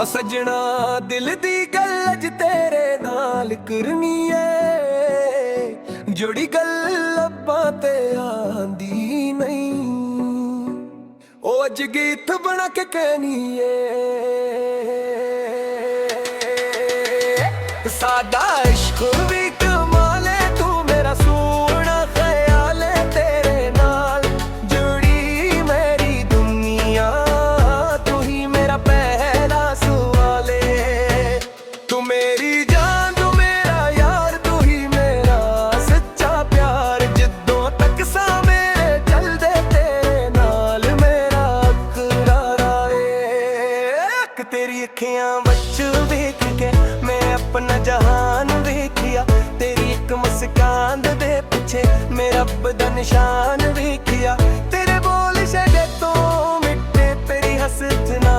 सजना दिल दी गल अज तेरे नाल करनी है, जोड़ी गल लब्बां ते आंदी नहीं। ओ अज गीत बना के कहनी है, सादा इश्क भी कमाल है, तू मेरा सोना ख्याल है, तेरे नाल जुड़ी मेरी दुनिया, तू ही मेरा पहला सवाल है। तू मेरी जान, तू मेरा यार, तू ही मेरा सच्चा प्यार, जिद्दों तक सा मेरे चल दे तेरे नाल मेरा करारा है। तेरी अखियां बच वेख के मैं अपना जहान वेखिया, तेरी एक मुस्कान दे पिछे मेरा रब दा निशान वेखिया, तेरे बोल छड़े तो मिट्टे तेरी हसत ना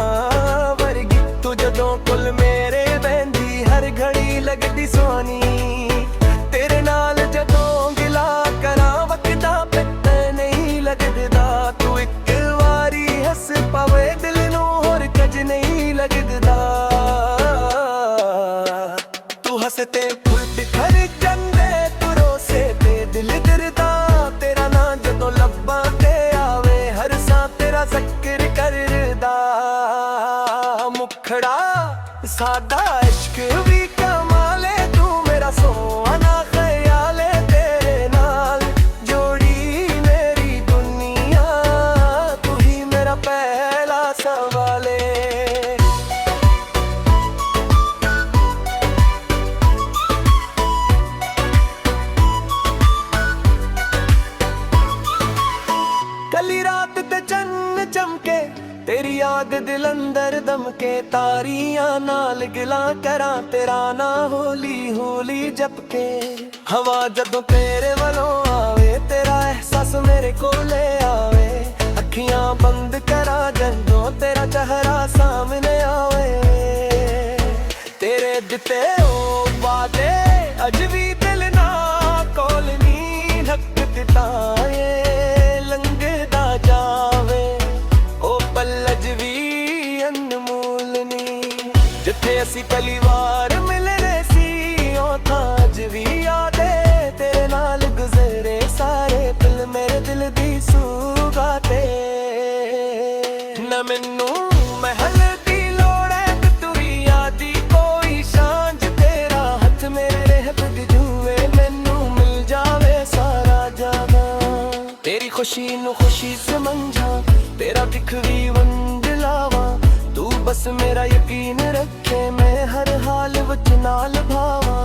वर्गी, तू जदों कोल मेरे बहंदी हर घड़ी लगदी सोनी, तेरे नाल जदों गिला करा वकदा पता नहीं लगदा, तू एक वारी हस पावे दिल नूं होर कज नहीं लगदा। तू हसते फुट खर जंदे, तू रोसे ते दिल दरदा, तेरा ना जदों लब्बां ते आवे हर सा तेरा जिक्र करदा। मुखड़ा सादा इश्क भी कमाल है, तू मेरा सोना ख्याल है, तेरे नाल जोड़ी मेरी दुनिया, तू ही मेरा पहला सवाल है। कली रात ते चन्न चमके, तेरी याद दिल अंदर दमके, तारियां नाल गिला करा तेरा ना होली होली जपके, हवा जदों तेरे वालों आवे तेरा एहसास मेरे कोले आवे, अखियां बंद करा जदों तेरा चेहरा सामने आवे, तेरे दिते ओ वादे अज भी दिल ना कोल नी ढक दिता लंघदा जावे, ओ पल अज भी अनमोल नी, जिथे असी पहली बार मिलने सी ओ थां अज भी याद है, तेरे नाल गुजरे सारे पल मेरे दिल दी सुगाते। न मैनू महल दी लोड़ है, तू ही आदी कोई सांझ, तेरा हथ मेरे रहब दी जूए मैनू मिल जावे सारा जाना, तेरी खुशी नू खुशी समझा, तेरा दिख भी वंड लावा, तू बस मेरा यकीन रखे मैं हर हाल विच नाल भावा,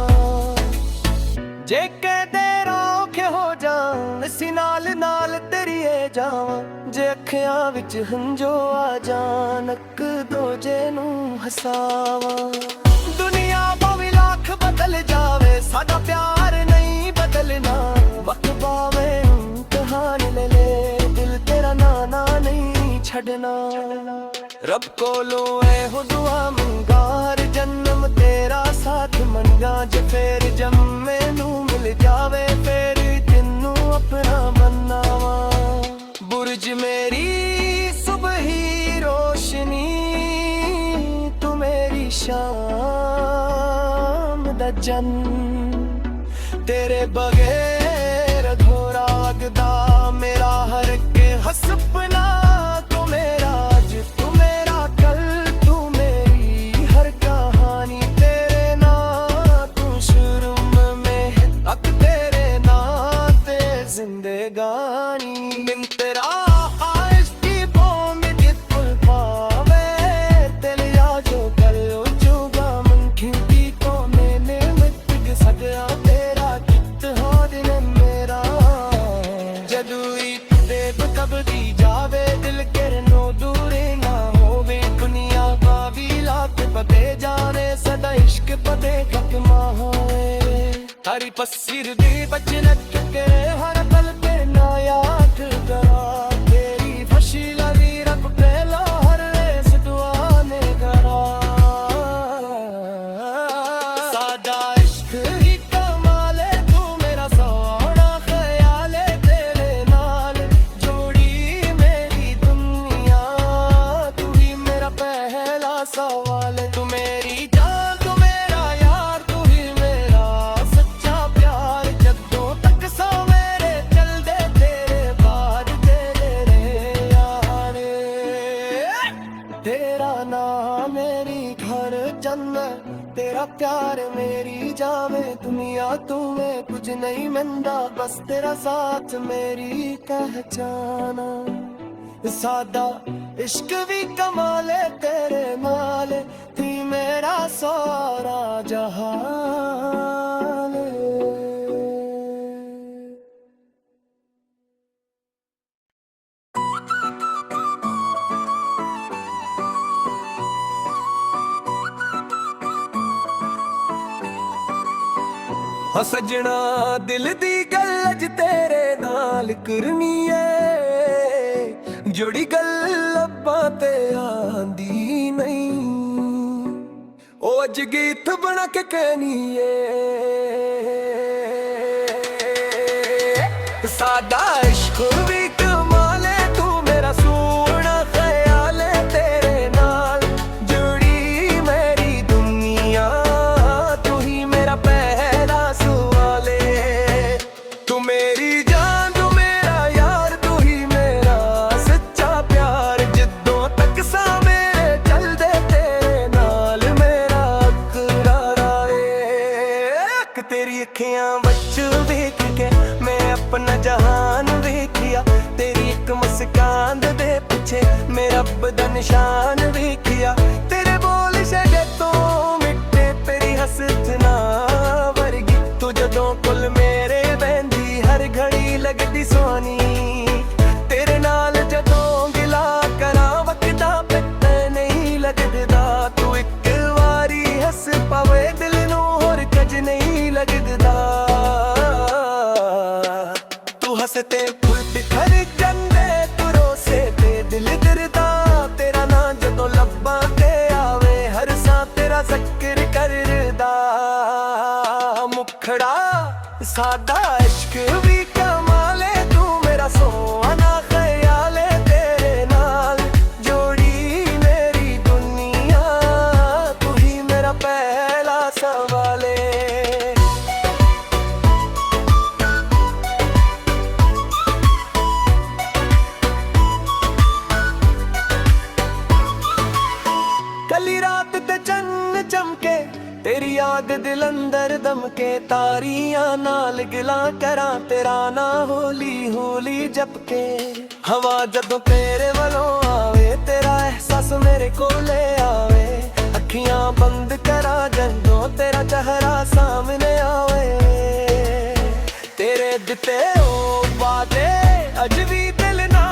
जे कहदे रोखे हो जान इसी नाल नाल तेरी जावा, जे अखियां विच हंजो आ जान अक दूजे नू हसावा, दुनिया भावें लाख बदल जावे साडा प्यार नहीं बदलना, वक्त पावे इम्तिहान ले ले दिल तेरा नाना नहीं छड़ना, रब कोलों ऐहो दुआ मंगा हर जन्म तेरा साथ मंगा, जे फिर जम्मे नू मिल जावे फिर तेनू अपना बनावा, बुर्ज मेरी सुबह ही रोशनी, तू मेरी शाम दा जन, तेरे बगैर अधूरा लगदा मेरा हर के हसपना, तू मेरा आज तू मेरा कल, तू मेरी हर कहानी, तेरे नाम तू शुरू में तक तेरे नाम ते जिंदगानी, बिन तेरा आइश की बॉम्ब जितुल पावे, तेरे याजो कल उजुगा मन खिंदी को मैंने मिट सजा, तेरा कित हो दिन मेरा, जदुई देव कब दी जावे दिल करनो दूरे ना होवे, दुनिया बावी लात पते जाने सदा इश्क पते ककमा होए, हरी पसीर दी बचन के हर पल पे ना याद करा, तेरी फशीला दी रब पहला हर रेस दुआने करा, सादा इश्क ही कमाल है, तू मेरा सोना ख्याल है, तेरे नाल जोड़ी मेरी दुनिया, तू ही मेरा पहला सवाल है। प्यार मेरी जावे दुनिया तुम्हें कुछ नहीं मिलता, बस तेरा साथ मेरी पहचाना। सादा इश्क भी कमाले तेरे नाले, थी मेरा सारा जहान। हाँ सजना दिल दी गल अज तेरे नाल करनी है, जोड़ी गल लब्बां ते आंदी नहीं, ओ अज गीत बना के कहनी है। सादा इश्क भी कमाले तू मेरा सोना ख्याल है, तेरे नाल जुड़ी मेरी दुनिया, तू ही मेरा पहला सवाल है। तू मेरी जान तू मेरा यार, तू ही मेरा सच्चा प्यार, जिद्दों तक सा मेरे चल दे तेरे नाल मेरा इकरार है। तेरी अखियां बच देख के मैं अपना जहान देखिया, तेरी एक मुस्कान दे पीछे मेरा रब दा निशान देखिया, तेरे बोल छड़े तो मिट्टे तेरी हसत ना वर्गी, तू जदों कुल मेरे बहंदी हर घड़ी लगदी सोनी, तेरे नाल जदों गिला करा वकदा पता नहीं लगदा, तू एक वारी हस पावे दिल नू होर कज नहीं लगदा। तू हसते फुल बिखर जंदे तू रोसे ते दिल दरदा, तेरा ना जदों लब्बां ते आवे हर सा तेरा जिक्र करदा। मुखड़ा सादा इश्क भी कमाले, तू मेरा सोना ख्याल है, तेरे नाल जोड़ी मेरी दुनिया, तू ही मेरा पहला सवाल है। कली रात ते चन्न चमके तेरी याद दिल अंदर दमके, तारियां नाल गिला करा तेरा ना होली होली जपके, हवा जदों तेरे वालों आवे तेरा एहसास मेरे कोले आवे, अखियां बंद करा जदों तेरा चेहरा सामने आवे, तेरे दिते ओ वादे अज भी दिल ना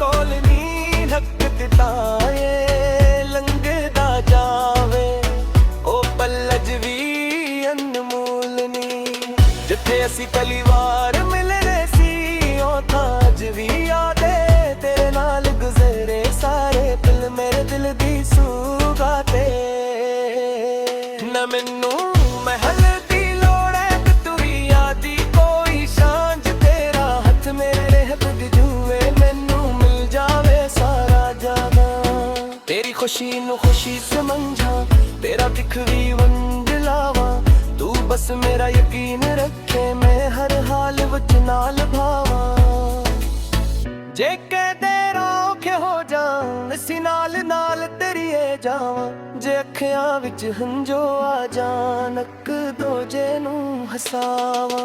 कोल नी ढक दिता ये लंघदा जावे, ओ पल अज भी अनमोल नी, जिथे असी पहली वार मिलने सी ओ थां अज भी याद है, तेरे नाल गुजरे सारे पल मेरे दिल दी सुगाते। न मैनू महल दी लोड़ है ते तू ही यादी कोई सांझ, तेरा हथ मेरे रहत दी जूए मैनू मिल जावे सारा जाना, तेरी खुशी नू खुशी समझा तेरा दिख भी वंड लावा, तू बस मेरा यकीन रखे मैं हर हाल विच नाल भावा, जे कहदे रौखे हो जान इसी नाल नाल तेरी ए जावा, जे अखियां विच हंजो आ जान अक दोजे नू हसावा।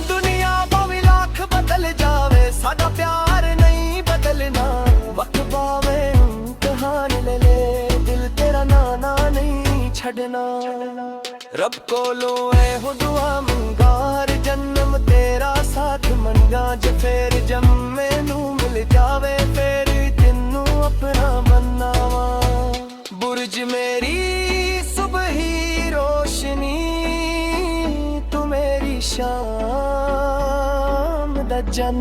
दुनिया भाਵੇਂ लाख बदल जावे साडा प्यार नहीं बदलना, वक्त पावे इम्तिहान ले ले दिल तेरा नाना नहीं छड़ना, रब कोलों ऐ हो दुआ मंगा हर जन्म तेरा साथ मंगा, जे फिर जम्मे नू मिल जावे फिर तेनू अपना बनावा, बुर्ज मेरी सुबह ही रोशनी तू मेरी शाम दा जन,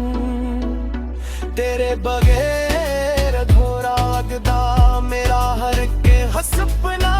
तेरे बगैर अधूरा लगदा मेरा हर के हसपना।